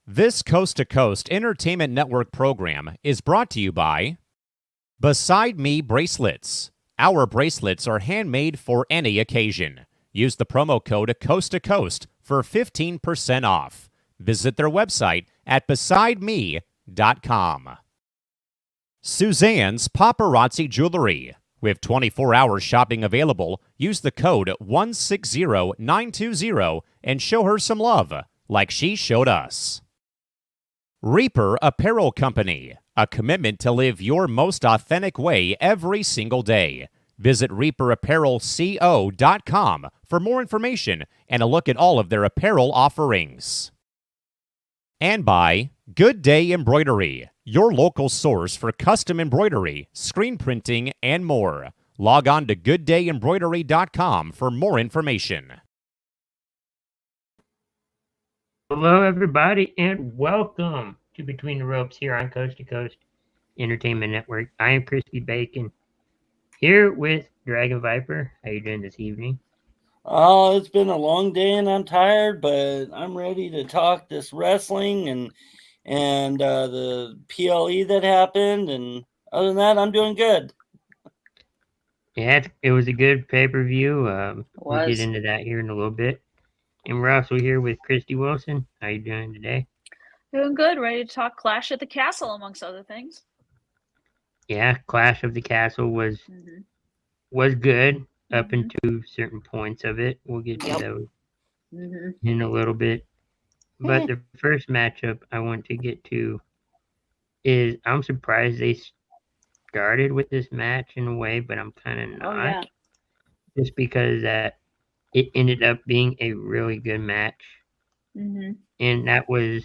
This Coast to Coast Entertainment Network program is brought to you by Beside Me Bracelets. Our bracelets are handmade for any occasion. Use the promo code Coast to Coast for 15% off. Visit their website at besideme.com. Suzanne's Paparazzi Jewelry. With 24-hour shopping available, use the code 160920 and show her some love, like she showed us. Reaper Apparel Company, a commitment to live your most authentic way every single day. Visit reaperapparelco.com for more information and a look at all of their apparel offerings. And by Good Day Embroidery, your local source for custom embroidery, screen printing, and more. Log on to gooddayembroidery.com for more information. Hello, everybody, and welcome to Between the Ropes here on Coast to Coast Entertainment Network. I am Crispy Bacon, here with Dragon Viper. How you doing this evening? Oh, it's been a long day and I'm tired, but I'm ready to talk this wrestling and the PLE that happened. And other than that, I'm doing good. Yeah, it was a good pay-per-view. We'll get into that here in a little bit. And we're also here with Christy Wilson. How you doing today? Doing good. Ready to talk Clash at the Castle, amongst other things. Yeah, Clash of the Castle was good up into certain points of it. We'll get to those in a little bit. But the first matchup I want to get to is I'm surprised they started with this match in a way, but I'm kind of not. Just because that it ended up being a really good match. And that was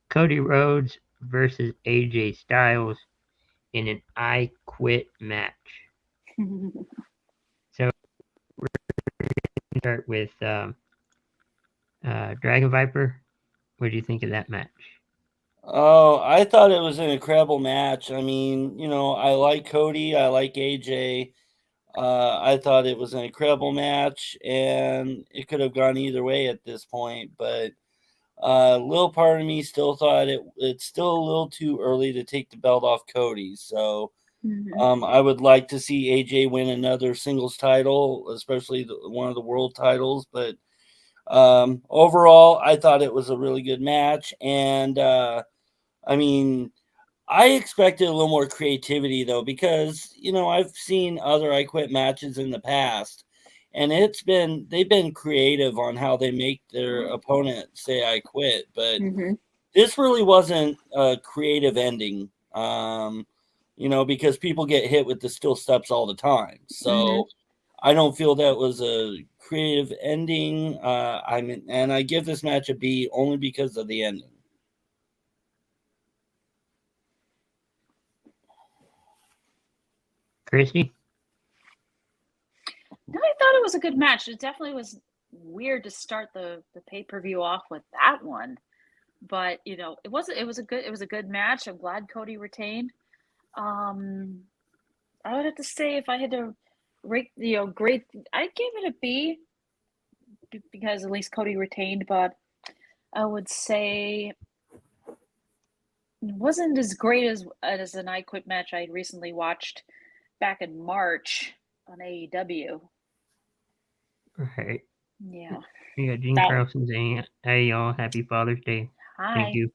Cody Rhodes versus AJ Styles in an I Quit match. So we're going to start with Dragon Viper. What do you think of that match? Oh, I thought it was an incredible match. I mean, you know, I like Cody. I like AJ. I thought it was an incredible match, and it could have gone either way at this point. But a little part of me still thought it's still a little too early to take the belt off Cody. So I would like to see AJ win another singles title, especially one of the world titles. But overall, I thought it was a really good match. And I mean, I expected a little more creativity, though, because, you know, I've seen other I Quit matches in the past, and they've been creative on how they make their opponent say I quit. But this really wasn't a creative ending, you know, because people get hit with the steel steps all the time. So I don't feel that was a creative ending. And I give this match a B only because of the ending. Christy? No, I thought it was a good match. It definitely was weird to start the pay-per-view off with that one. But, you know, it was a good match. I'm glad Cody retained. I would have to say if I had to rate, grade, I gave it a B because at least Cody retained, but I would say it wasn't as great as an I Quit match I recently watched back in March on AEW. Right. Yeah. You got Gene Carlson saying, "Hey y'all, happy Father's Day." Hi. Thank you.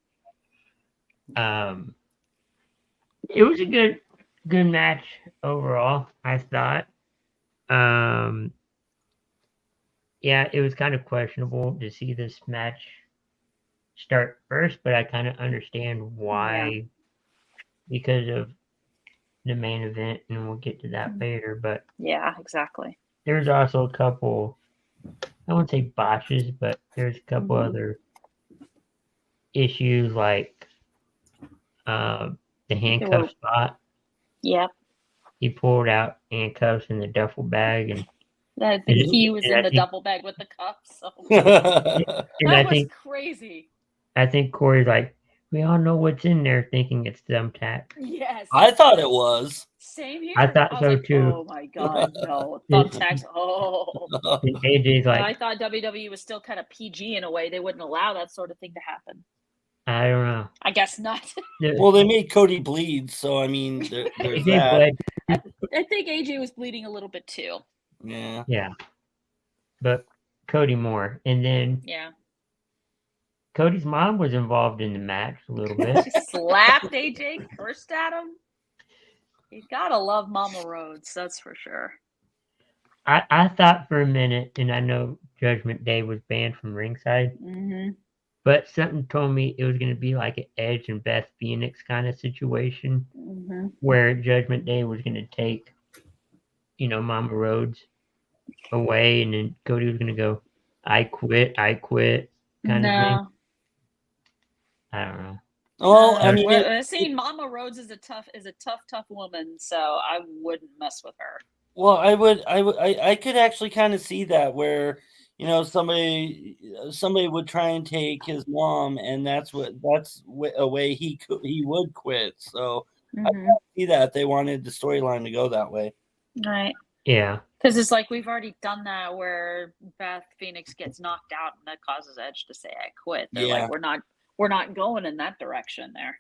It was a good match overall, I thought. Yeah, it was kind of questionable to see this match start first, but I kind of understand why, because of the main event, and we'll get to that later. But yeah, exactly. There's also a couple, I wouldn't say botches, but there's a couple other issues like the handcuff spot. Yep. He pulled out handcuffs in the duffel bag, and I think he was in the duffel bag with the cuffs. So. That was crazy. I think Corey's like, we all know what's in there, thinking it's thumbtack. Yes. I thought it was. Same here. I thought so like, too. Oh my god, no thumbtacks. Oh. And AJ's like, I thought WWE was still kind of PG in a way. They wouldn't allow that sort of thing to happen. I don't know. I guess not. Well, they made Cody bleed, so I mean, there's AJ that. bled. I think AJ was bleeding a little bit too. Yeah. Yeah. But Cody more. And then Yeah. Cody's mom was involved in the match a little bit. She slapped AJ, cursed at him. You gotta love Mama Rhodes, that's for sure. I thought for a minute, and I know Judgment Day was banned from ringside, but something told me it was going to be like an Edge and Beth Phoenix kind of situation where Judgment Day was going to take, Mama Rhodes away, and then Cody was going to go, I quit, kind of thing. I don't know. Well, I mean, seeing Mama Rhodes is a tough woman, so I wouldn't mess with her. Well, I could actually kind of see that where, somebody would try and take his mom, and that's a way he would quit. So I can see that they wanted the storyline to go that way. Right. Yeah. Because it's like we've already done that where Beth Phoenix gets knocked out, and that causes Edge to say, "I quit." They're like, we're not going in that direction there.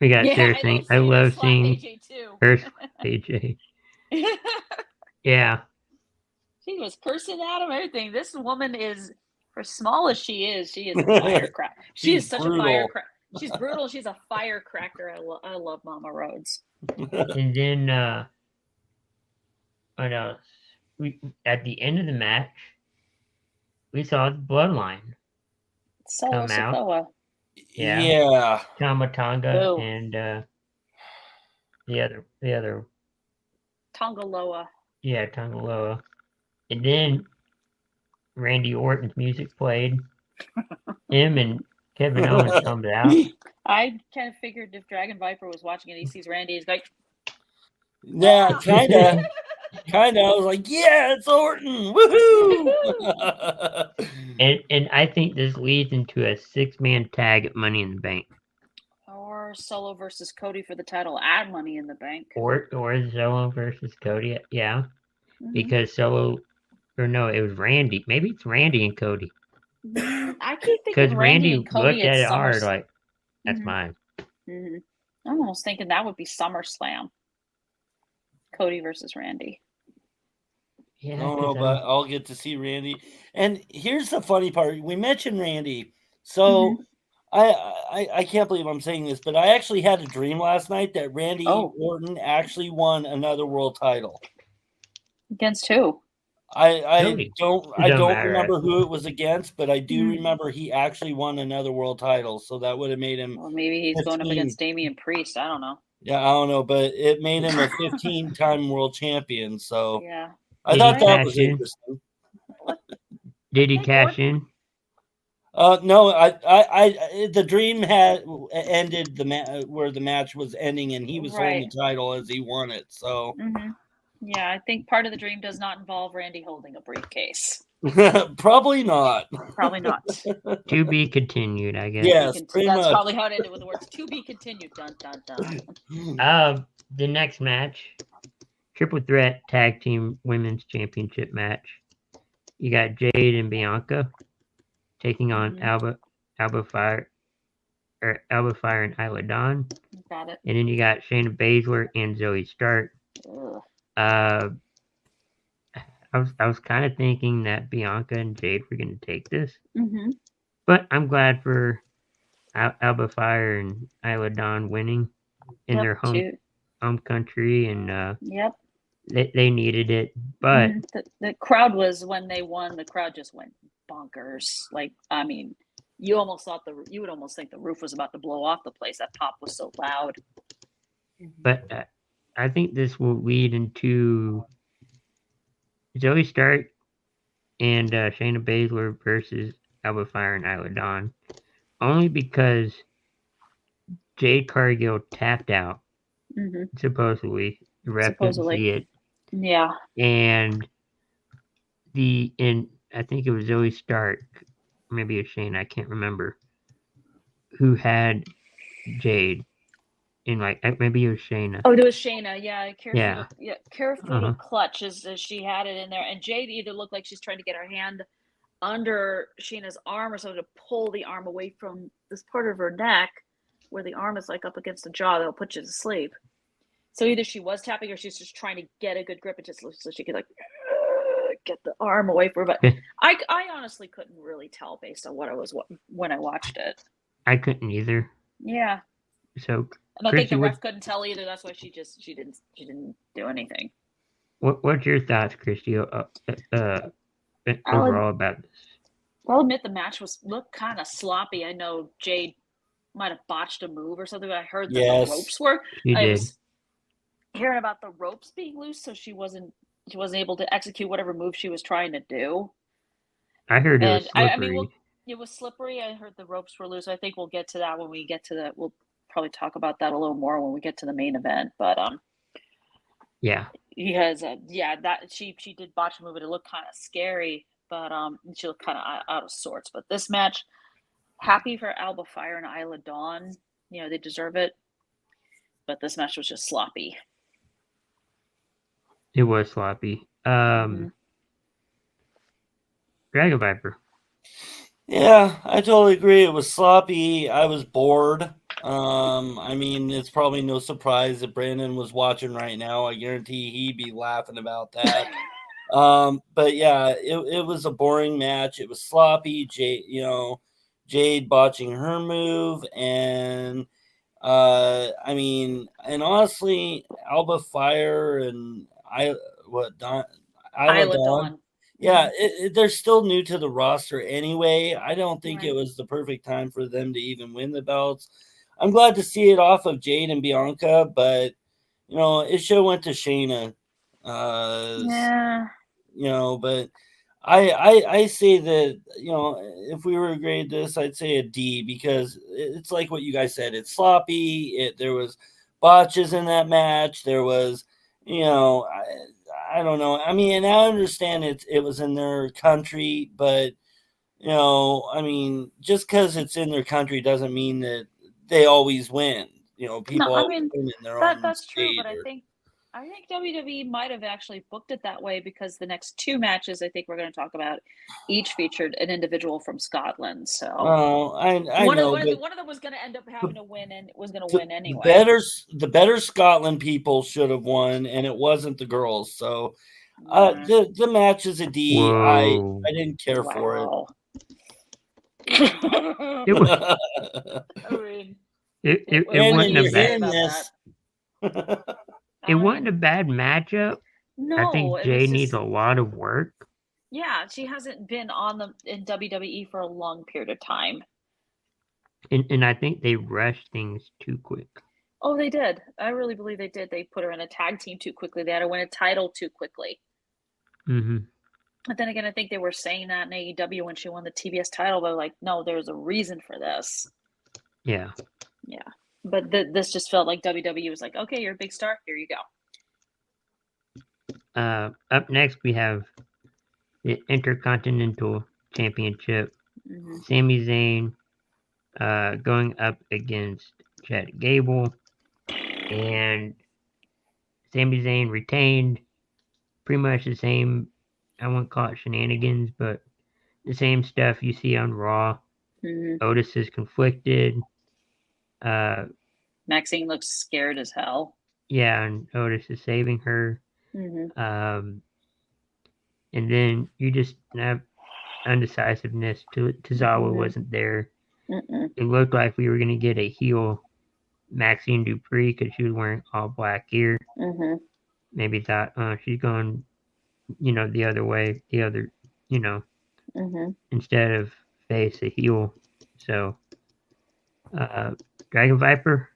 We got Sarah saying, I love seeing AJ too. AJ. Yeah. She was cursing at him, everything. This woman is, for small as she is a firecracker. She is such brutal. A firecracker. She's brutal. She's a firecracker. I love Mama Rhodes. And then, what else? At the end of the match, we saw the Bloodline come out. Yeah. Tama Tonga and the other Tonga Loa. Yeah, Tonga Loa. And then Randy Orton's music played. Him and Kevin Owens comes out. I kind of figured if Dragon Viper was watching and he sees Randy, he's like, yeah, kind of. I was like, yeah, it's Orton. Woohoo! and I think this leads into a 6-man tag at Money in the Bank. Or Solo versus Cody for the title at Money in the Bank. Or Solo versus Cody, yeah. Because Solo, or no, it was Randy. Maybe it's Randy and Cody. I keep thinking because Randy and Cody looked at it hard, like, that's mine. I'm almost thinking that would be SummerSlam. Cody versus Randy. Yeah, I don't know, but I'll get to see Randy. And here's the funny part. We mentioned Randy. So I can't believe I'm saying this, but I actually had a dream last night that Randy Orton actually won another world title. Against who? I don't remember who it was against, but I do remember he actually won another world title. So that would have made him. Well, maybe he's 15. Going up against Damian Priest. I don't know. Yeah, I don't know, but it made him a 15-time world champion. So yeah, I thought that was interesting. Did he cash in? No, I the dream had ended where the match was ending, and he was holding the title as he won it. So, yeah, I think part of the dream does not involve Randy holding a briefcase. Probably not. Probably not. To be continued, I guess. Yes, that's probably how it ended with the words "to be continued." Dun dun dun. The next match, Triple Threat Tag Team Women's Championship match. You got Jade and Bianca taking on Alba Fire and Isla Dawn. Got it. And then you got Shayna Baszler and Zoe Stark. I was kind of thinking that Bianca and Jade were going to take this, but I'm glad for Alba Fire and Isla Dawn winning in their home country, and they needed it. But the crowd was, when they won, the crowd just went bonkers. Like, I mean, you would almost think the roof was about to blow off the place. That pop was so loud. But I think this will lead into Zoe Stark and Shayna Baszler versus Alba Fire and Isla Dawn, only because Jade Cargill tapped out. Supposedly, the ref didn't see it. Yeah, and I think it was Zoe Stark, maybe it was Shayna, I can't remember, who had Jade. In maybe it was Shayna. Oh, it was Shayna. Yeah, careful clutch as she had it in there, and Jade either looked like she's trying to get her hand under Shayna's arm or something to pull the arm away from this part of her neck where the arm is like up against the jaw that'll put you to sleep. So either she was tapping or she's just trying to get a good grip and just so she could like get the arm away from her. But I honestly couldn't really tell based on what I was when I watched it. I couldn't either. Yeah. So And I think Christy, the ref couldn't tell either. That's why she didn't do anything. what's your thoughts, Christy, overall about this? I'll admit the match looked kind of sloppy. I know Jade might have botched a move or something, but I heard that the ropes were. I was hearing about the ropes being loose, so she wasn't able to execute whatever move she was trying to do. I heard it was slippery. I mean, it was slippery. I heard the ropes were loose. I think we'll get to that when we get to that. We'll probably talk about that a little more when we get to the main event. But yeah, he has that she did botch a move, and it looked kind of scary. But she looked kind of out of sorts. But this match, happy for Alba Fire and Isla Dawn. You know, they deserve it. But this match was just sloppy. It was sloppy. Dragon Viper. Yeah, I totally agree. It was sloppy. I was bored. I mean, it's probably no surprise that Brandon was watching right now. I guarantee he'd be laughing about that. But yeah, it was a boring match. It was sloppy. Jade botching her move, and I mean, and honestly, Alba Fire and Isla Dawn. Yeah, they're still new to the roster anyway. I don't think it was the perfect time for them to even win the belts. I'm glad to see it off of Jade and Bianca, but it should have went to Shayna. But I say that if we were to grade this, I'd say a D because it's like what you guys said. It's sloppy. There was botches in that match. There was, I don't know. I mean, and I understand it was in their country, but I mean, just because it's in their country doesn't mean that they always win. People win in their own that's true, state but I think WWE might have actually booked it that way because the next two matches I think we're going to talk about each featured an individual from Scotland. So I know, one of them was going to end up having to win and was going to win anyway. The better Scotland people should have won, and it wasn't the girls. So the match is a D. Whoa. I didn't care for it. It was. It wasn't a bad. It wasn't a bad matchup. No, I think Jade needs a lot of work. Yeah, she hasn't been in WWE for a long period of time. And I think they rushed things too quick. Oh, they did. I really believe they did. They put her in a tag team too quickly. They had to win a title too quickly. Mm-hmm. But then again, I think they were saying that in AEW when she won the TBS title. But like, no, there's a reason for this. Yeah. Yeah. But this just felt like WWE was like, okay, you're a big star. Here you go. Up next, we have the Intercontinental Championship. Mm-hmm. Sami Zayn going up against Chad Gable. And Sami Zayn retained pretty much the same, I wouldn't call it shenanigans, but the same stuff you see on Raw. Mm-hmm. Otis is conflicted. Maxine looks scared as hell. Yeah, and Otis is saving her. Mm-hmm. And then you just have undecisiveness. Tozawa wasn't there. Mm-mm. It looked like we were going to get a heel Maxine Dupree because she was wearing all black gear. Mm-hmm. Maybe thought, she's going, the other way, mm-hmm. instead of face a heel. So, Dragon Viper,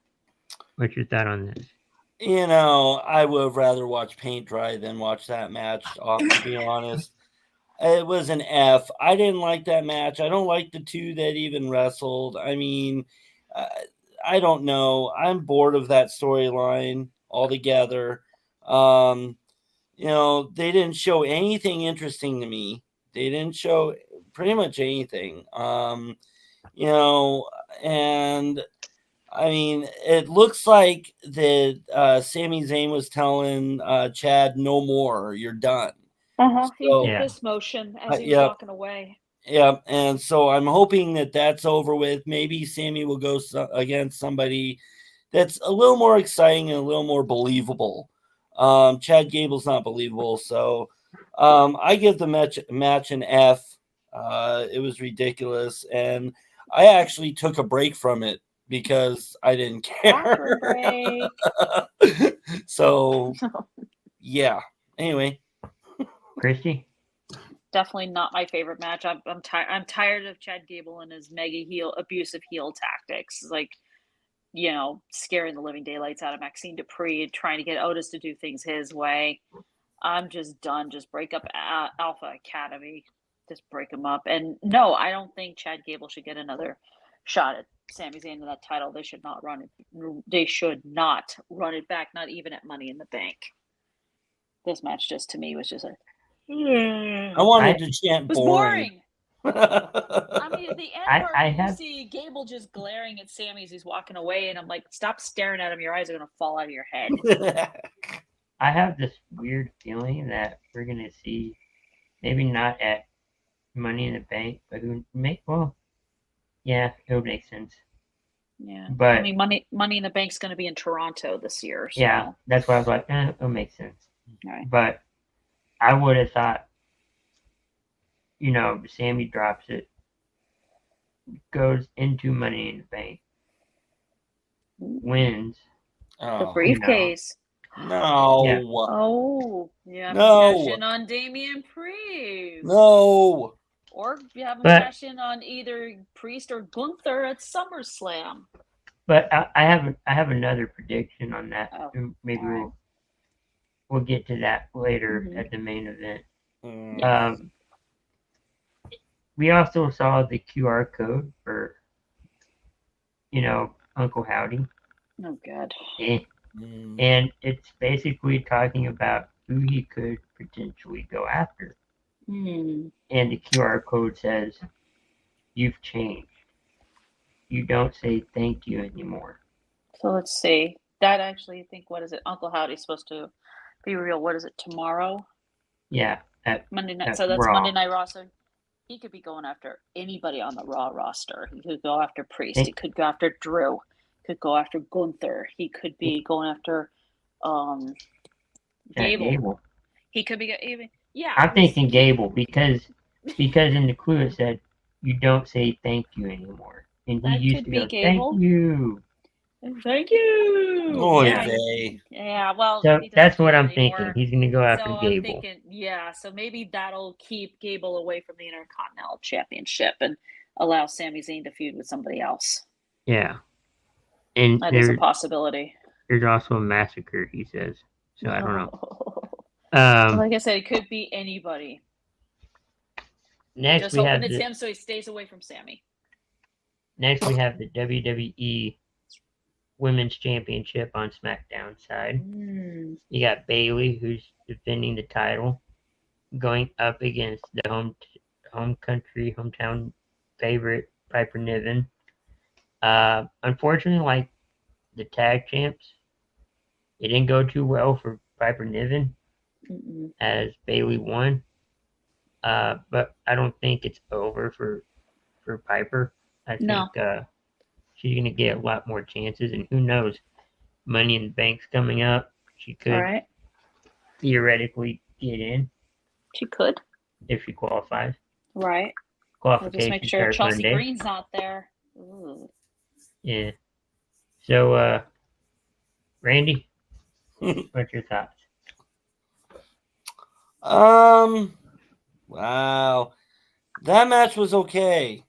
what's your thought on this? I would have rather watch paint dry than watch that match, to be honest. It was an F. I didn't like that match. I don't like the two that even wrestled. I mean, I don't know. I'm bored of that storyline altogether. They didn't show anything interesting to me. They didn't show pretty much anything. And I mean, it looks like that Sami Zayn was telling Chad, no more, you're done. Uh-huh. So, he did this motion as he was walking away. Yeah, and so I'm hoping that that's over with. Maybe Sammy will go against somebody that's a little more exciting and a little more believable. Chad Gable's not believable, so I give the match an F. It was ridiculous, and I actually took a break from it because I didn't care. Break. So, yeah. Anyway, Christy? Definitely not my favorite match. I'm tired of Chad Gable and his mega abusive heel tactics. Like, scaring the living daylights out of Maxine Dupree, trying to get Otis to do things his way. I'm just done. Just break up Alpha Academy. Just break them up. And no, I don't think Chad Gable should get another shot at Sami Zayn to that title. They should not run it. They should not run it back. Not even at Money in the Bank. This match just to me was just I wanted to chant it was boring. I mean, at the end where have- you see Gable just glaring at Sammy as he's walking away, and I'm like, stop staring at him. Your eyes are going to fall out of your head. I have this weird feeling that we're going to see, maybe not at Money in the Bank, but yeah, it would make sense. Yeah. But I mean, Money in the Bank's going to be in Toronto this year. So. yeah, that's why I was like, it'll make sense. All right. But I would have thought, Sammy drops it, goes into Money in the Bank, wins. The Oh, briefcase. no. Yeah. Oh, yeah. No. Cash in on Damian Priest. No. Or you have him But- cash in on either Priest or Gunther at SummerSlam. But I have another prediction on that. Oh, Maybe all right. we'll get to that later Mhm. at the main event. Mm. We also saw the QR code for, Uncle Howdy. Oh, God. Mm. And it's basically talking about who he could potentially go after. Hmm. And the QR code says, "You've changed. You don't say thank you anymore." So let's see. That actually, I think, what is it? Uncle Howdy's supposed to be real. What is it, tomorrow? Yeah. Monday night. That's So that's Raw. Monday Night Raw. So he could be going after anybody on the Raw roster. He could go after Priest. He could go after Drew. Could go after Gunther. He could be going after Gable. He could be even. Yeah. I'm thinking Gable because in the clue it said, "You don't say thank you anymore," and he That used could to be go, Gable. "Thank you." Thank you. Oy yeah, vey. yeah. Well, So he doesn't that's do what it I'm anymore. thinking. He's gonna go after So Gable. I'm thinking, yeah. So maybe that'll keep Gable away from the Intercontinental Championship and allow Sami Zayn to feud with somebody else. Yeah. And That is a possibility. there's also a massacre, he says. So I don't know. Like I said, it could be anybody. Next Just we have hoping it's the him so he stays away from Sammy. WWE Women's Championship on SmackDown side. Mm. You got Bayley, who's defending the title, going up against the hometown favorite Piper Niven. Unfortunately, like the tag champs, it didn't go too well for Piper Niven as Bayley won. But I don't think it's over for Piper. I No. think she's gonna get a lot more chances, and who knows? Money in the Bank's coming up. She could All right. theoretically get in She could. if she qualifies. Right. We'll just Qualification make sure starts Chelsea Monday. Green's not there. Ooh. Yeah. So, Randy, what's your thoughts? Wow. That match was okay.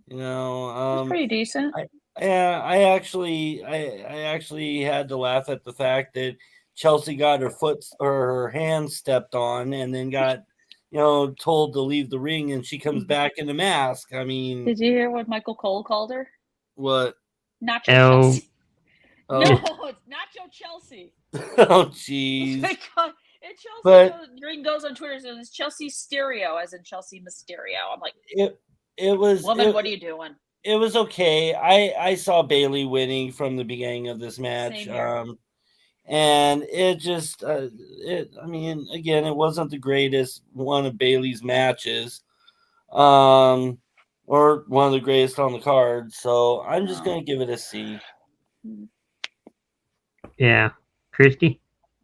It was pretty decent. Yeah, I actually had to laugh at the fact that Chelsea got her foot or her hand stepped on and then got, told to leave the ring, and she comes back in the mask. I mean, Did you hear what Michael Cole called her? what? Nacho Oh. Chelsea. Oh, No, it's Nacho Chelsea. oh, jeez. And Chelsea But- Green goes on Twitter and says, it's Chelsea Stereo, as in Chelsea Mysterio. I'm like, It was. woman, what are you doing? It was okay. I saw Bayley winning from the beginning of this match. Same here. And it just, I mean, again, it wasn't the greatest one of Bayley's matches. or one of the greatest on the card. So I'm just going to give it a C. Yeah. Christy?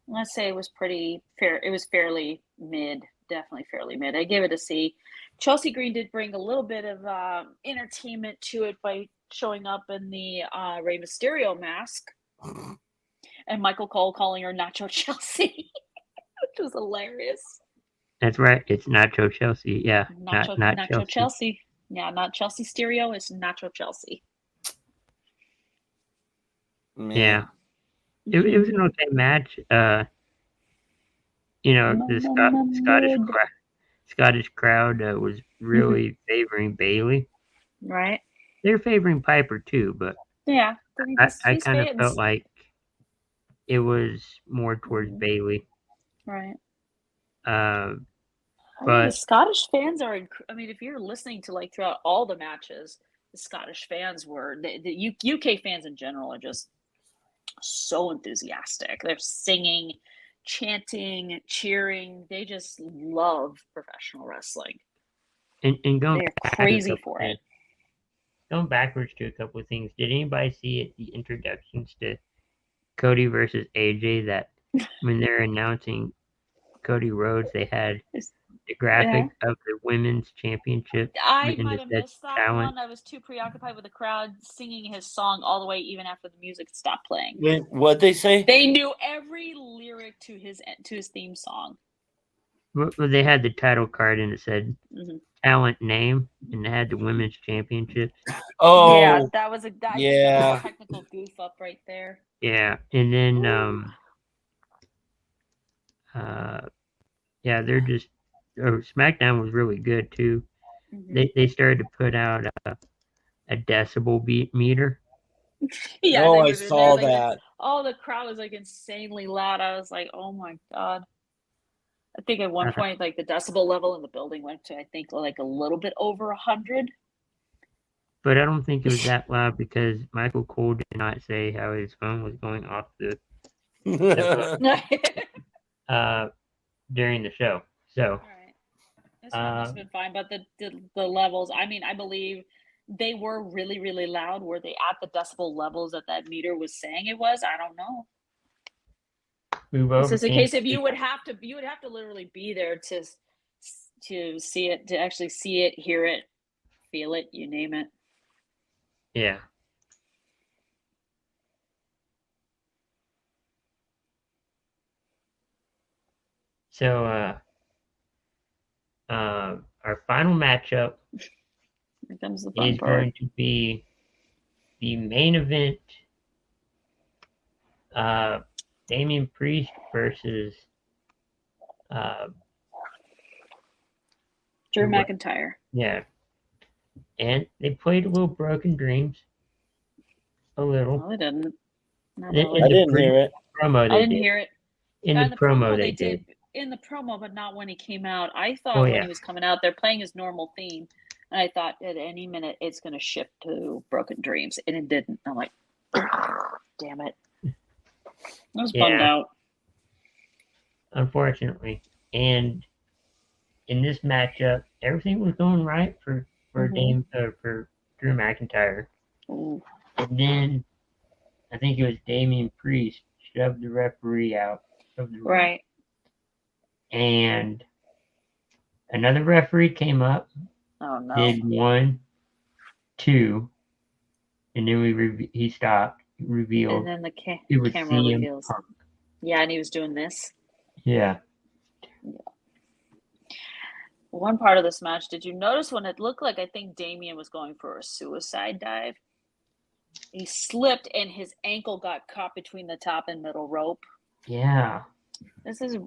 Let's say it was pretty fair. It was fairly mid, definitely fairly mid. I give it a C. Chelsea Green did bring a little bit of entertainment to it by showing up in the Rey Mysterio mask, and Michael Cole calling her Nacho Chelsea, which was hilarious. That's right. It's Nacho Chelsea. Yeah. Nacho Chelsea. Chelsea. Yeah, not Chelsea Stereo. It's Nacho Chelsea. Man. Yeah. It was an okay match. You know, the Scottish crowd was really favoring Bailey. Right. They're favoring Piper too, but yeah, I kind of felt like it was more towards Bailey. Right. But the Scottish fans are. I mean, if you're listening to like throughout all the matches, the Scottish fans were the UK fans in general are just so enthusiastic. They're singing, chanting, cheering. They just love professional wrestling. And going they're crazy for it. Going backwards to a couple of things. Did anybody see at the introductions to Cody versus AJ that when they're announcing Cody Rhodes, they had the graphic of the women's championship? I might have missed that one. I was too preoccupied with the crowd singing his song all the way, even after the music stopped playing. What'd they say? They knew every lyric to his theme song. Well, they had the title card and it said talent name, and they had the women's championships. Oh, yeah, that was a technical goof up right there. Yeah, and then yeah, they're just SmackDown was really good too. They started to put out a decibel beat meter. Yeah, I saw that. The crowd was like insanely loud. I was like, oh my god. I think at one point, like the decibel level in the building went to, I think, like a little bit over 100. But I don't think it was that loud because Michael Cole did not say how his phone was going off the during the show. So, all right, this one must have been fine. But the levels, I mean, I believe they were really, really loud. Were they at the decibel levels that meter was saying it was? I don't know. This is a case if you would have to literally be there to see it, to actually see it, hear it, feel it, you name it. Yeah. So our final matchup Here comes the fun is part. going to be the main event. Damian Priest versus Drew McIntyre. Yeah. And they played a little Broken Dreams. A little. No, they didn't. I didn't hear it. Promo, I didn't hear it. In the promo, they did. In the promo, but not when he came out. I thought when he was coming out, they're playing his normal theme. And I thought at any minute it's going to shift to Broken Dreams. And it didn't. I'm like, damn it. I was bummed out. Unfortunately. And in this matchup, everything was going right for Drew McIntyre. Ooh. And then I think it was Damian Priest shoved the referee out of the ring. Right. And another referee came up. Oh no. Did 1, 2, and then he stopped. Revealed. And then the camera reveals. Punk. Yeah, and he was doing this. Yeah. One part of this match, did you notice when it looked like I think Damian was going for a suicide dive? He slipped and his ankle got caught between the top and middle rope. Yeah.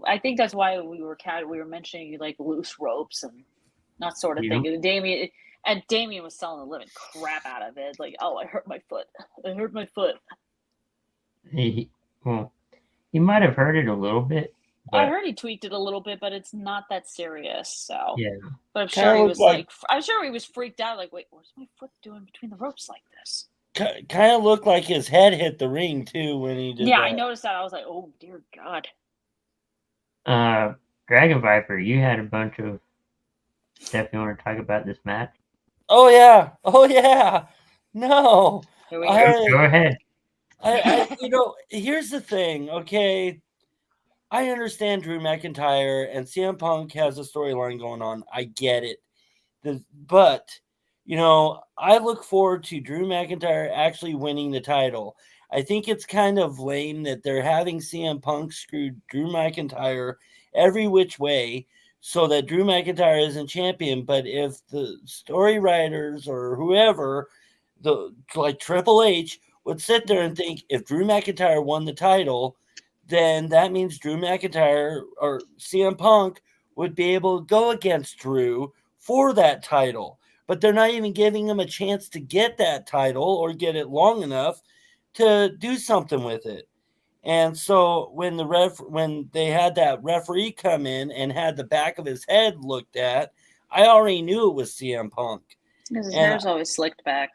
I think that's why we were mentioning like loose ropes and that sort of thing. And Damian was selling the living crap out of it. Like, oh, I hurt my foot. He might have hurt it a little bit. I heard he tweaked it a little bit, but it's not that serious. So yeah. But I'm sure he was I'm sure he was freaked out. Like, wait, what's my foot doing between the ropes like this? Kind of looked like his head hit the ring too when he did. Yeah, that. I noticed that. I was like, oh dear God. Dragon Viper, you had a bunch of Definitely want to talk about this match. Oh yeah. Oh yeah. No. Here we Go ahead. Here's the thing, okay? I understand Drew McIntyre and CM Punk has a storyline going on. I get it. But, I look forward to Drew McIntyre actually winning the title. I think it's kind of lame that they're having CM Punk screw Drew McIntyre every which way so that Drew McIntyre isn't champion. But if the story writers or whoever, like Triple H, would sit there and think if Drew McIntyre won the title, then that means Drew McIntyre or CM Punk would be able to go against Drew for that title. But they're not even giving him a chance to get that title or get it long enough to do something with it. And so when they had that referee come in and had the back of his head looked at, I already knew it was CM Punk. Because his And hair's always slicked back.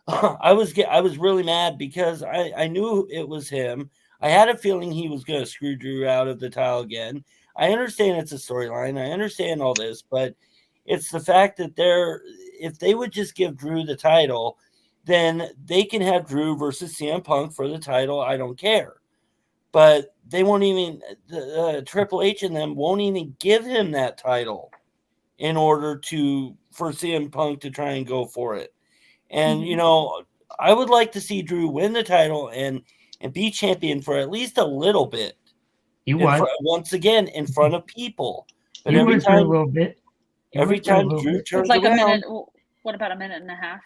I was really mad because I knew it was him. I had a feeling he was going to screw Drew out of the title again. I understand it's a storyline. I understand all this, but it's the fact that if they would just give Drew the title, then they can have Drew versus CM Punk for the title. I don't care. But they won't even, Triple H and them won't even give him that title in order for CM Punk to try and go for it. And, I would like to see Drew win the title and be champion for at least a little bit. Once again, in front of people. But You every was for a time, little bit. every time Drew turns It's like around, a minute. What about a minute and a half?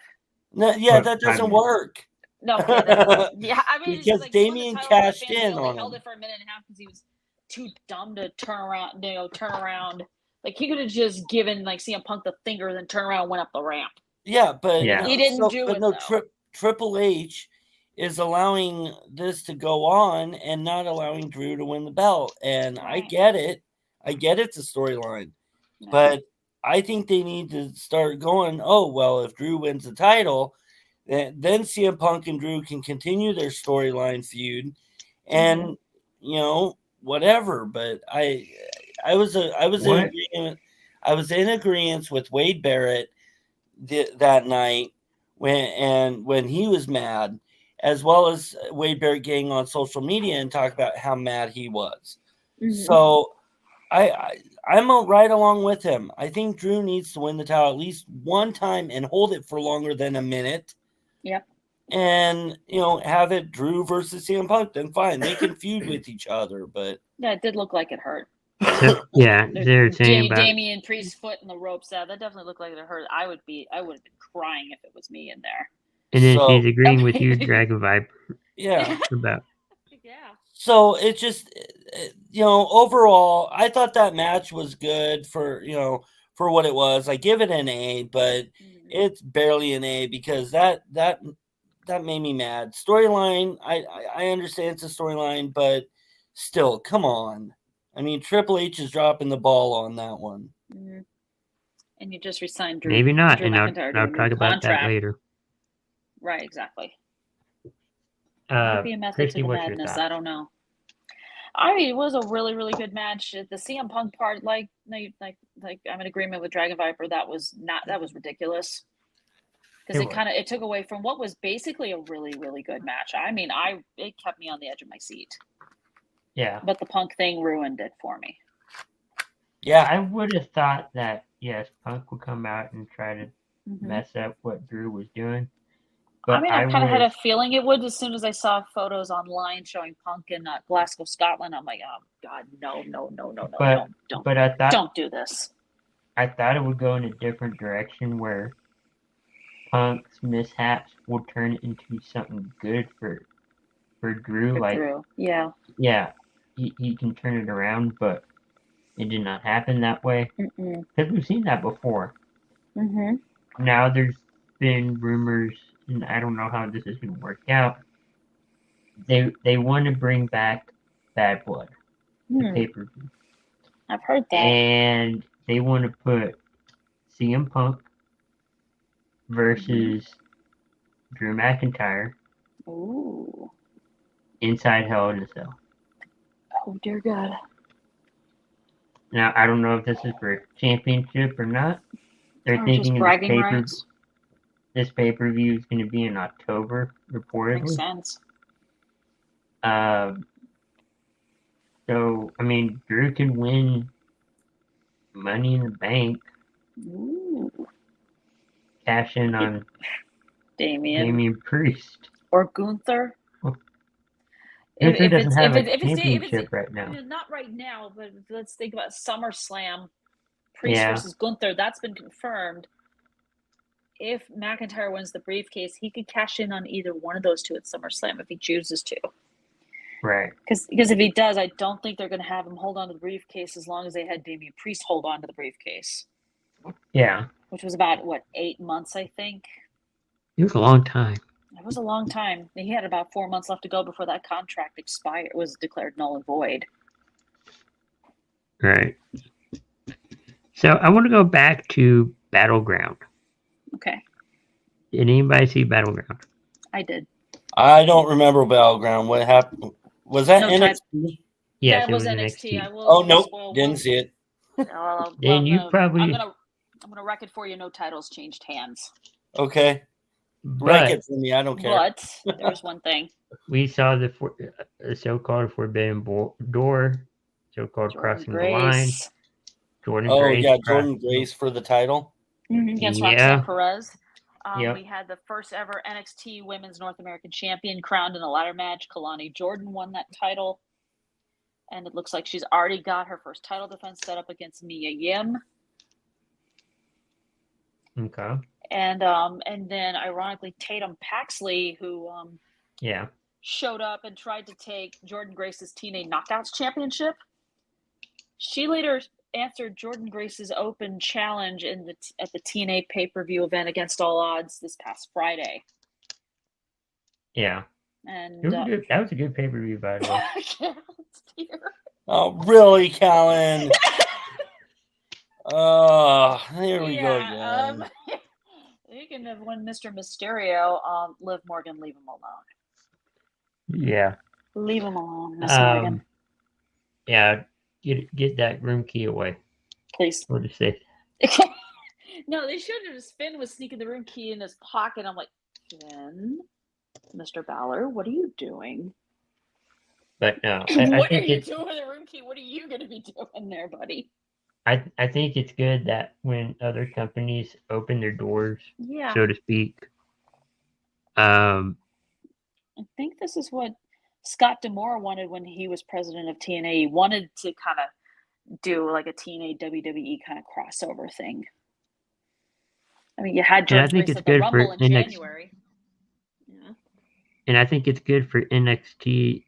no, yeah, What, that 5 doesn't minutes? work. No, okay, then, yeah. I mean, it's Because like he won the Damian title for the cashed fans. They in only on held him. it for a minute and a half because he was too dumb to turn around. Like he could have just given like CM Punk the finger, and then turn around and went up the ramp. Yeah, but Yeah. He didn't do but it, no, though. Triple H is allowing this to go on and not allowing Drew to win the belt. And I Right. get it. I get it's a storyline. No. But I think they need to start going, oh, well, if Drew wins the title, then CM Punk and Drew can continue their storyline feud and, whatever. But I was in agreement. I was in agreement with Wade Barrett that night when he was mad, as well as Wade Barrett getting on social media and talk about how mad he was. So I'm right along with him. I think Drew needs to win the title at least one time and hold it for longer than a minute. Yep. And have it Drew versus CM Punk. Then fine, they can feud with each other. But yeah, it did look like it hurt. So, yeah, they're saying about Damian Priest's foot in the ropes. That definitely looked like it hurt. I would have been crying if it was me in there. and then so, she's agreeing with you, Dragon Vibe, yeah. about. Yeah. So it just, overall, I thought that match was good for what it was. I give it an A, but it's barely an A because that made me mad. Storyline, I understand it's a storyline, but still, come on. I mean, Triple H is dropping the ball on that one. Mm-hmm. And you just resigned Drew. Maybe not, Drew and McIntyre I'll to a talk new about that contract. later. Right, exactly. Might be a method Christy, to the what's your madness. thoughts? I don't know. I mean, it was a really, really good match. The CM Punk part, like I'm in agreement with Dragon Viper. That was ridiculous because it took away from what was basically a really, really good match. I mean, it kept me on the edge of my seat. Yeah. But the Punk thing ruined it for me. Yeah. I would have thought that, yes, Punk would come out and try to mess up what Drew was doing. But I mean, I kind of had a feeling it would as soon as I saw photos online showing Punk in Glasgow, Scotland. I'm like, oh, God, no, but I thought, don't do this. I thought it would go in a different direction where Punk's mishaps will turn into something good for Drew. Drew. Yeah. Yeah, he can turn it around, but it did not happen that way. Because we've seen that before. Now there's been rumors, and I don't know how this is going to work out. They want to bring back Bad Blood, the pay-per-view. I've heard that. And they want to put CM Punk versus Drew McIntyre inside Hell in a Cell. Oh, dear God. Now, I don't know if this is for championship or not. They're Or just thinking bragging rights. this pay-per-view is going to be in October, Makes reportedly. sense. So, I mean, Drew could win Money in the Bank, Ooh, cash in on Damien. Priest. Or Gunther. Gunther If doesn't have a it's championship right now. not right now, but let's think about SummerSlam. Priest Yeah. versus Gunther. That's been confirmed. If McIntyre wins the briefcase, he could cash in on either one of those two at SummerSlam if he chooses to. Right. Because if he does, I don't think they're going to have him hold on to the briefcase as long as they had Damian Priest hold on to the briefcase. Yeah. Which was about, 8 months, I think? It was a long time. It was a long time. He had about 4 months left to go before that contract was declared null and void. Right. So I want to go back to Battleground. Okay. Did anybody see Battleground? I did. I don't remember Battleground. What happened? Was that NXT? Yes, that it was was NXT. I will. Oh nope, didn't see it. Then you probably. I'm gonna wreck it for you. No titles changed hands. Okay. Wreck it for me. I don't care. But there's one thing. We saw the so-called Forbidden Door, so-called Crossing the Line. Jordan Grace for the title. Against Roxanne Perez. Yep. We had the first ever NXT Women's North American Champion crowned in a ladder match. Kalani Jordan won that title. And it looks like she's already got her first title defense set up against Mia Yim. Okay. And then ironically Tatum Paxley, who showed up and tried to take Jordan Grace's TNA Knockouts Championship. She later answered Jordan Grace's open challenge at the TNA pay-per-view event Against All Odds this past Friday. Yeah. And that was a good pay-per-view, by the way. Oh, really, Callan? Oh, here we go again. Speaking of when Mr. Mysterio, Liv Morgan, leave him alone. Yeah. Leave him alone, Miss Morgan. Yeah, get that room key away. Please. What did you say? No, they showed him. Finn was sneaking the room key in his pocket. I'm like, Finn, Mr. Balor, what are you doing? But no. What are you doing with the room key? What are you going to be doing there, buddy? I think it's good that when other companies open their doors, so to speak. I think this is what Scott D'Amore wanted when he was president of TNA. He wanted to kind of do like a TNA WWE kind of crossover thing. I mean, you had George Grace at the Rumble in January. Yeah. And I think it's good for NXT,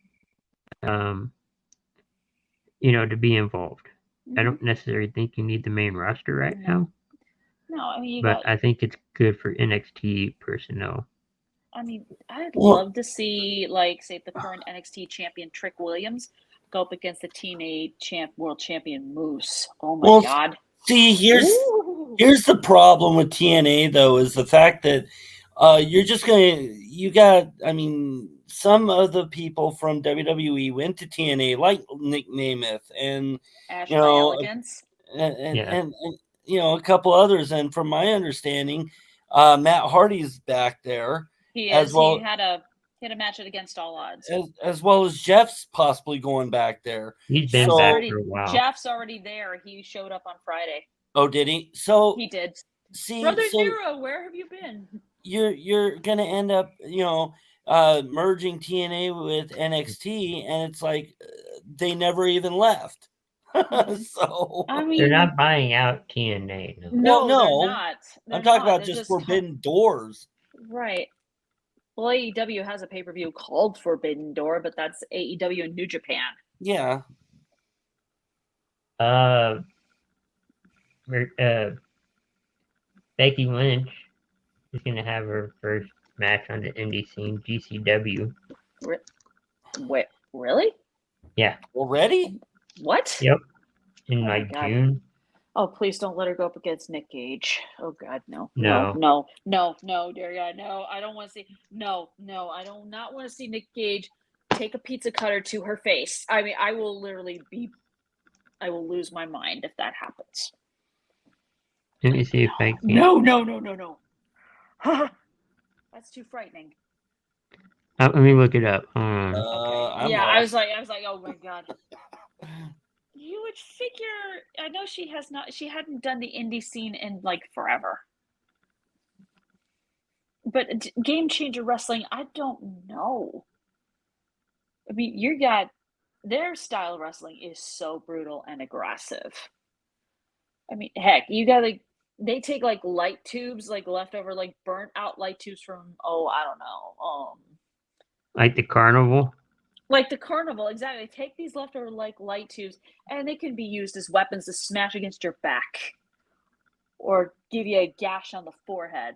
to be involved. Mm-hmm. I don't necessarily think you need the main roster right now. No, I mean, I think it's good for NXT personnel. I mean, I'd love to see, say, the current NXT champion Trick Williams go up against the TNA world champion Moose. Oh my God! See, here's the problem with TNA though, is the fact that some of the people from WWE went to TNA, like Nick Nemeth and Ashley Elegance, and a couple others. And from my understanding, Matt Hardy's back there. He is. He had a match at Against All Odds, as well as Jeff's possibly going back there. He's been back for a while. Jeff's already there. He showed up on Friday. Oh, did he? So he did. See, Brother Zero, where have you been? You're gonna end up, merging TNA with NXT, and it's like they never even left. So I mean, they're not buying out TNA. No, they're not. I'm talking about just Forbidden Doors. Right. Well, AEW has a pay-per-view called Forbidden Door, but that's AEW in New Japan. Yeah. Becky Lynch is going to have her first match on the indie scene, GCW. Wait, really? Yeah. Already? What? Yep. In June. Oh, please don't let her go up against Nick Gage. Oh God, no. No, Daria, no. I don't want to see. No, I do not want to see Nick Gage take a pizza cutter to her face. I mean, I will literally be. I will lose my mind if that happens. Let me see if I can. No. That's too frightening. Let me look it up. I'm Yeah, I was lost. like, oh my god. You would figure. I know she hadn't done the indie scene in like forever. But Game Changer Wrestling, I don't know. I mean, their style of wrestling is so brutal and aggressive. I mean, heck, you got like they take like light tubes, like leftover, like burnt out light tubes from I don't know, like the carnival. like the carnival, exactly. They take these leftover like light tubes, and they can be used as weapons to smash against your back, or give you a gash on the forehead.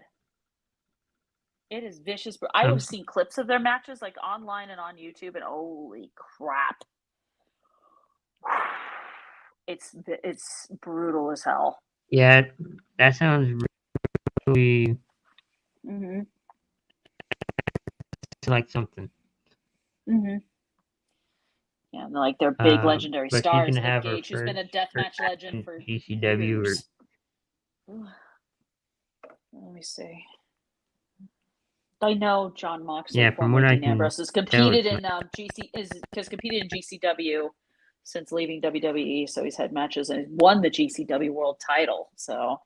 It is vicious. But I have seen clips of their matches like online and on YouTube, and holy crap, it's brutal as hell. Yeah, that sounds really Mm-hmm. like something. Mm-hmm. Yeah, like they're big legendary but she's stars. gonna Nick have her Gage, who's been a first deathmatch legend for GCW years. Let me see. I know John Moxley, Yeah, from what formerly I Dean can Ambrose, has competed in competed in GCW since leaving WWE. So he's had matches and won the GCW World Title. So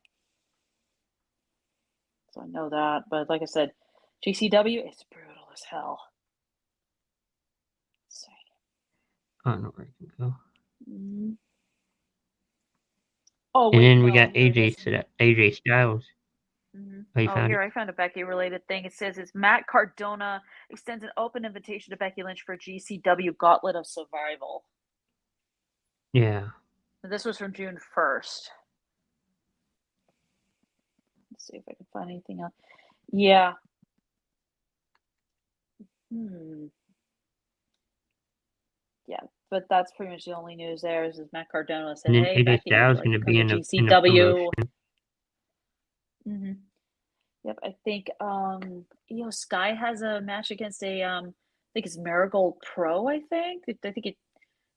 I know that. But like I said, GCW, it's brutal as hell. Let's see. I don't know where I can go. Mm-hmm. Oh, And wait, then we no, got here it is. AJ Styles. Mm-hmm. Oh, you Oh, found here, it? I found a Becky related thing. It says it's Matt Cardona extends an open invitation to Becky Lynch for GCW Gauntlet of Survival. Yeah. This was from June 1st. Let's see if I can find anything else. Yeah. Yeah, but that's pretty much the only news there is Matt Cardona said, And then hey, AJ Becky, would you Styles like going to to come be to in a GCW? promotion. Mm-hmm. Yep, I think Sky has a match against I think it's Marigold Pro, I think it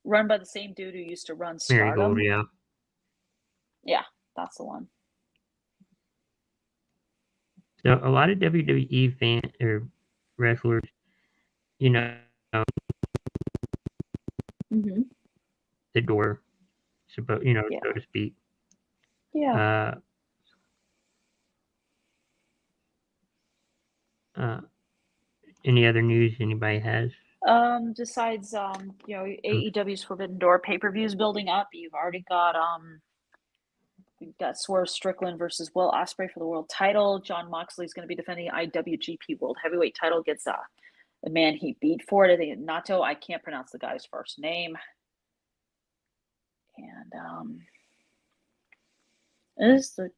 run by the same dude who used to run Stardom. Marigold, yeah. Yeah, that's the one. So a lot of WWE fan or wrestlers, Mm-hmm. the door, so to speak. Yeah. Any other news anybody has? Besides AEW's Forbidden Door pay-per-views building up, you've already got we've got Swerve Strickland versus Will Ospreay for the world title. John Moxley is going to be defending IWGP World Heavyweight title against the man he beat for it. I think Nato. I can't pronounce the guy's first name. And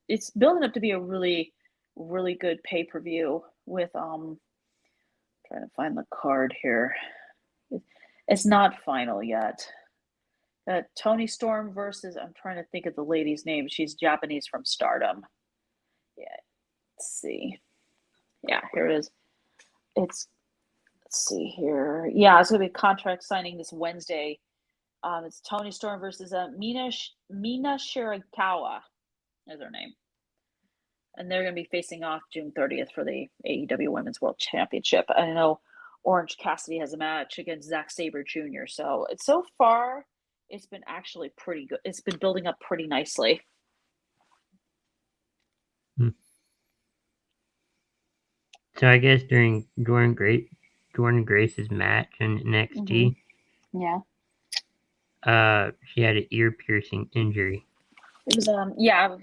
it's building up to be a really, really good pay-per-view with trying to find the card here. It's not final yet. Toni Storm versus, I'm trying to think of the lady's name. She's Japanese from Stardom. Yeah, let's see. Yeah, here it is. Let's see here. Yeah, it's going to be contract signing this Wednesday. It's Toni Storm versus Mina Shirakawa is her name. And they're going to be facing off June 30th for the AEW Women's World Championship. I know Orange Cassidy has a match against Zack Sabre Jr. So far, it's been actually pretty good. It's been building up pretty nicely. So I guess during Jordan Grace's match in NXT, yeah, she had an ear piercing injury. It was I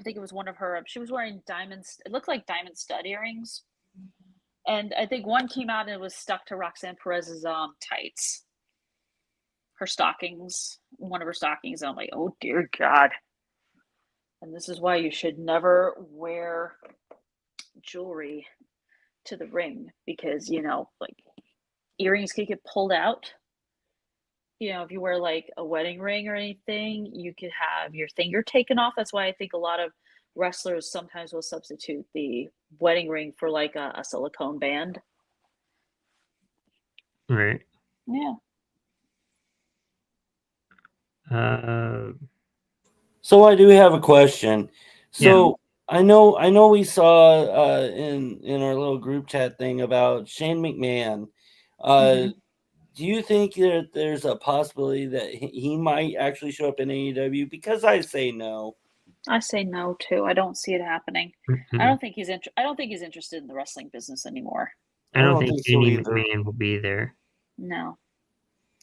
think it was one of her. She was wearing diamonds. It looked like diamond stud earrings, and I think one came out and it was stuck to Roxanne Perez's tights. Her stockings, one of her stockings. I'm like, oh dear God. And this is why you should never wear jewelry to the ring, because like earrings can get pulled out. If you wear like a wedding ring or anything, you could have your finger taken off. That's why I think a lot of wrestlers sometimes will substitute the wedding ring for like a silicone band. Right. Yeah. So I do have a question. So I know we saw in our little group chat thing about Shane McMahon. Do you think that there's a possibility that he might actually show up in AEW? Because I say no. I say no too. I don't see it happening. I don't think he's interested in the wrestling business anymore. I don't think so any either. McMahon will be there. No.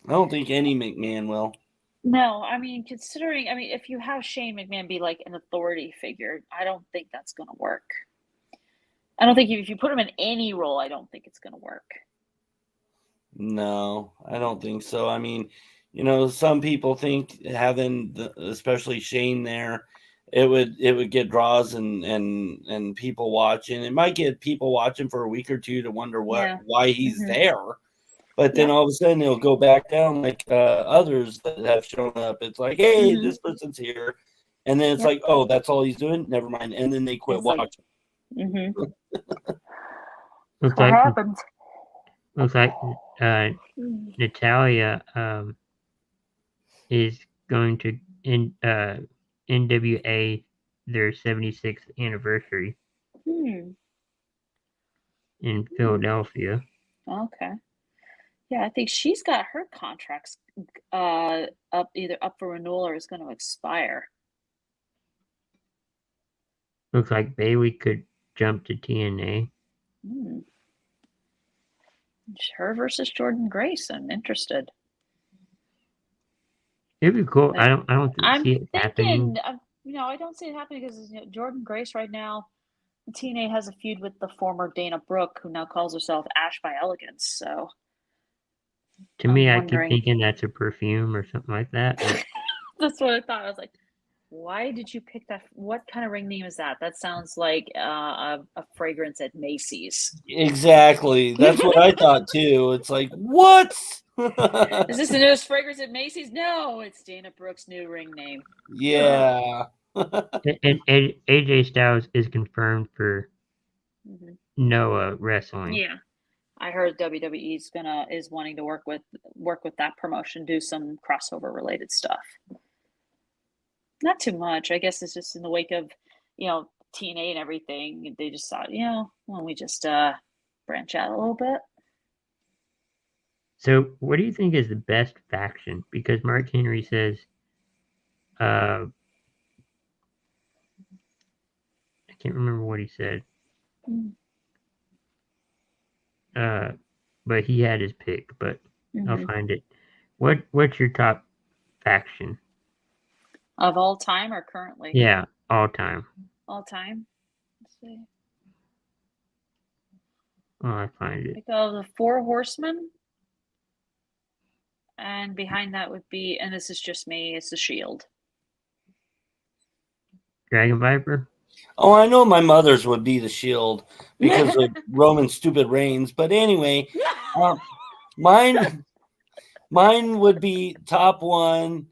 I don't think any McMahon will. No, I mean, if you have Shane McMahon be like an authority figure, I don't think that's going to work. I don't think if you put him in any role, I don't think it's going to work. No, I don't think so. I mean, some people think having especially Shane there, it would get draws and people watching. It might get people watching for a week or two to wonder why he's there. But then all of a sudden it'll go back down like others that have shown up. It's like, hey, this person's here. And then it's like, oh, that's all he's doing? Never mind. And then they quit watching. Looks what like happens? Looks like Natalia is going to NWA their 76th anniversary in Philadelphia. Okay. Yeah, I think she's got her contracts either up for renewal or is going to expire. Looks like Bailey could jump to TNA. Her versus Jordan Grace. I'm interested. It'd be cool. I don't see it happening. I don't see it happening because Jordan Grace right now, TNA has a feud with the former Dana Brooke, who now calls herself Ash by Elegance. So, to me, I keep thinking that's a perfume or something like that. That's what I thought. I was like, why did you pick that? What kind of ring name is that? That sounds like a fragrance at Macy's. Exactly. That's what I thought too. It's like, what? Is this the newest fragrance at Macy's? No, it's Dana Brooke's new ring name. Yeah. And AJ Styles is confirmed for Noah Wrestling. Yeah, I heard WWE is wanting to work with that promotion, do some crossover related stuff. Not too much. I guess it's just in the wake of, TNA and everything. They just thought, why don't we just branch out a little bit? So, what do you think is the best faction? Because Mark Henry says, I can't remember what he said. But he had his pick. But I'll find it. What's your top faction? Of all time or currently? Yeah, all time. All time. Let's see. Oh, I find it. The Four Horsemen. And behind that would be, and this is just me, it's the Shield. Dragon Viper? Oh, I know my mother's would be the Shield because of Roman's stupid reigns. But anyway, mine would be top one,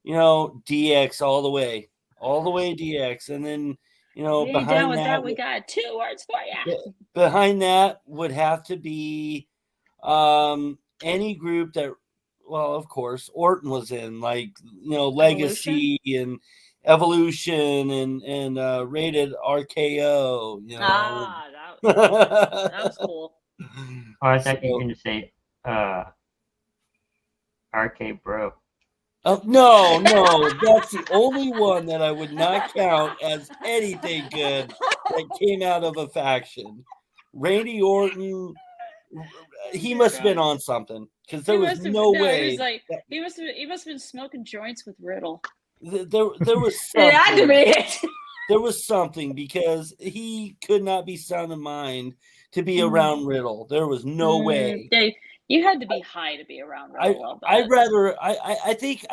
DX all the way DX. And then, behind that, we got 2 words for you. Behind that would have to be any group that, well, of course, Orton was in, like, Legacy and Evolution and Rated RKO. That was cool. Oh, I thought you were going to say RK Bro. No, that's the only one that I would not count as anything good that came out of a faction. Randy Orton, he must have been on something because there was no way. He must have been smoking joints with Riddle. There was something. It had to be it. There was something because he could not be sound of mind to be around Riddle. There was no way. Dave, you had to be high to be around Riddle. I think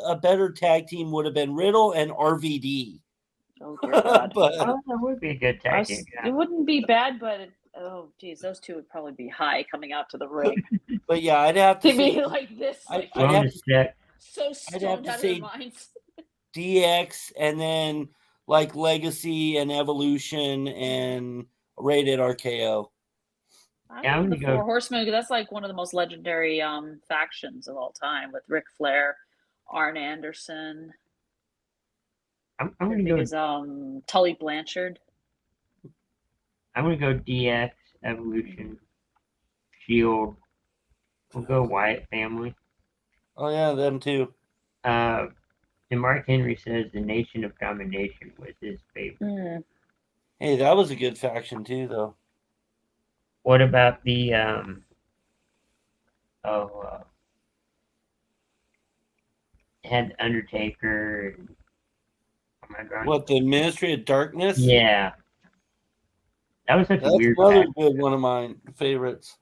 a better tag team would have been Riddle and RVD. Oh dear God! That would be a good tag team. It wouldn't be bad, but those two would probably be high coming out to the ring. But yeah, I'd have to be like this. I'd have so stoned out of their minds. DX and then like Legacy and Evolution and Rated RKO. I would the Four Horsemen, because that's like one of the most legendary factions of all time with Ric Flair, Arn Anderson. I'm I gonna think go. is Tully Blanchard. I'm gonna go DX Evolution Shield. We'll go Wyatt family. Oh yeah, them too. And Mark Henry says the Nation of Domination was his favorite. Mm. Hey, that was a good faction too, though. What about the had Undertaker? And, oh my God. What, the Ministry of Darkness? Yeah, that was such a That's weird another fact. good one of my favorites.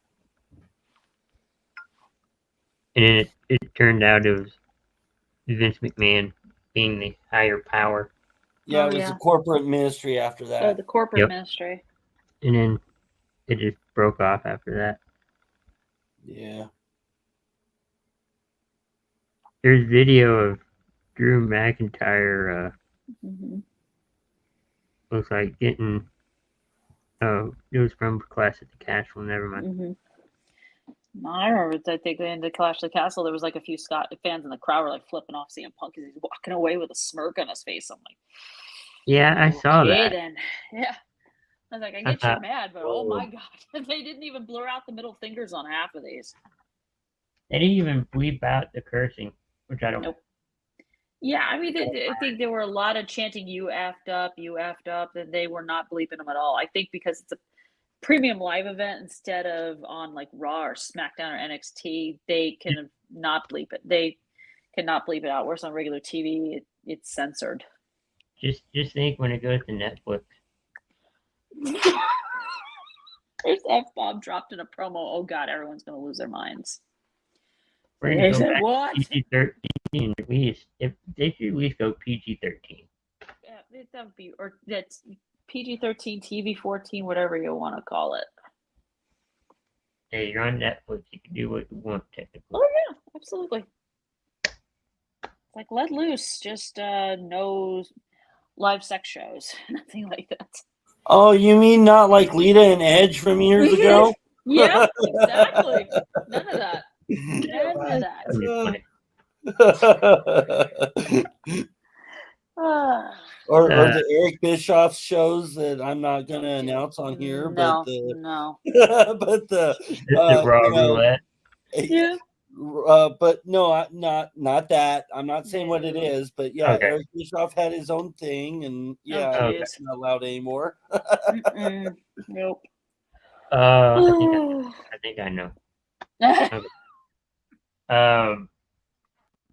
And then it turned out it was Vince McMahon being the higher power. Yeah, Oh, it was yeah. the corporate ministry after that. The corporate Yep. ministry. And then it just broke off after that. Yeah. There's video of Drew McIntyre Mm-hmm. looks like getting it was from Clash at the Castle, never mind. Mm-hmm. I remember. I think in the Clash of the Castle, there was like a few Scott fans in the crowd were like flipping off CM Punk because he's walking away with a smirk on his face. I'm like, Yeah, I saw okay, that. then. Yeah. I was like, I get thought, you're mad, but oh my God, they didn't even blur out the middle fingers on half of these. They didn't even bleep out the cursing, which I don't. Nope. Yeah, I mean, I think there were a lot of chanting "you effed up," and they were not bleeping them at all. I think because it's a premium live event instead of on like Raw or SmackDown or NXT, they can not bleep it. They cannot bleep it out. Whereas on regular TV, it's censored. Just think when it goes to Netflix. There's F-bomb dropped in a promo. Oh God, everyone's gonna lose their minds. We're gonna go said, back what? to PG-13. If they should at least go PG-13. Yeah, that would be, or that's PG-13, TV-14, whatever you want to call it. Hey, you're on Netflix. You can do what you want, technically. Oh yeah, absolutely. It's like let loose. Just no live sex shows, nothing like that. Oh, you mean not like Lita and Edge from years ago? Yeah, exactly. None of that. None of that. Or the Eric Bischoff shows that I'm not going to announce on here, no, but the no. but the Raw Roulette. Yeah. But no, not that. I'm not saying what it is, but yeah, Okay. Eric Bischoff had his own thing, and yeah, Okay. it's not allowed anymore. Nope. I think I know. Okay.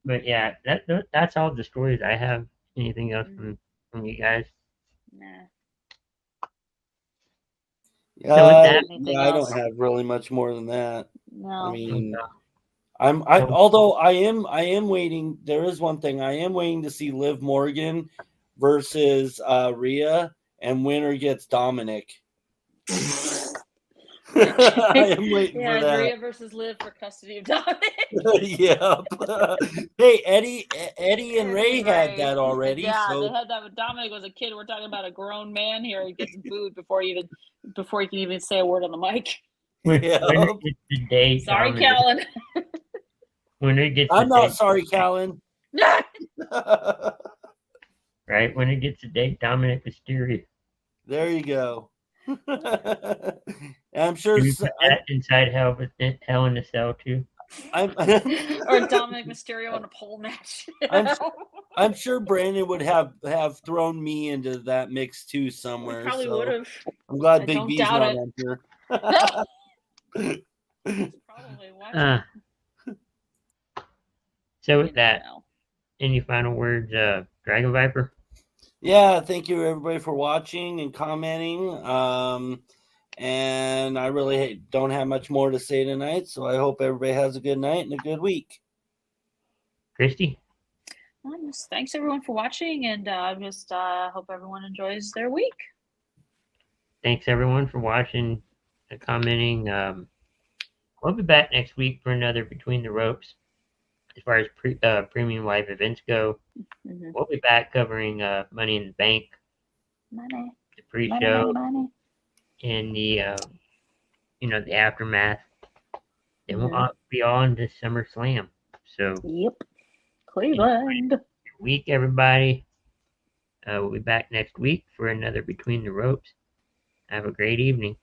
But yeah, that's all the stories I have. Anything else from you guys? Nah. I don't have really much more than that. No. I mean, although I am waiting. There is one thing I am waiting to see: Liv Morgan versus Rhea, and winner gets Dominic. I am waiting for that. Rhea versus Liv for custody of Dominic. Yeah. Hey, Eddie and Ray had that already. Yeah, so. they had that when Dominic was a kid. We're talking about a grown man here. He gets booed before he can even say a word on the mic. Yeah. Sorry, Callan. When it gets I'm not sorry, Callan. Right? When it gets to date Dominic Mysterio. There you go. I'm sure inside Hell in a Cell too. Or Dominic Mysterio in a pole match. I'm sure Brandon would have thrown me into that mix too somewhere. Probably would have. I'm glad Big B's not on here. Probably watching. So with that, any final words, Dragon Viper? Yeah, thank you everybody for watching and commenting. And I really don't have much more to say tonight, so I hope everybody has a good night and a good week. Christy? Thanks everyone for watching, and hope everyone enjoys their week. Thanks everyone for watching and commenting. We'll be back next week for another Between the Ropes. As far as premium live events go, we'll be back covering Money in the Bank, the pre-show, and the the aftermath. Then we'll be on to SummerSlam. So yep, Cleveland. Good week, everybody. We'll be back next week for another Between the Ropes. Have a great evening.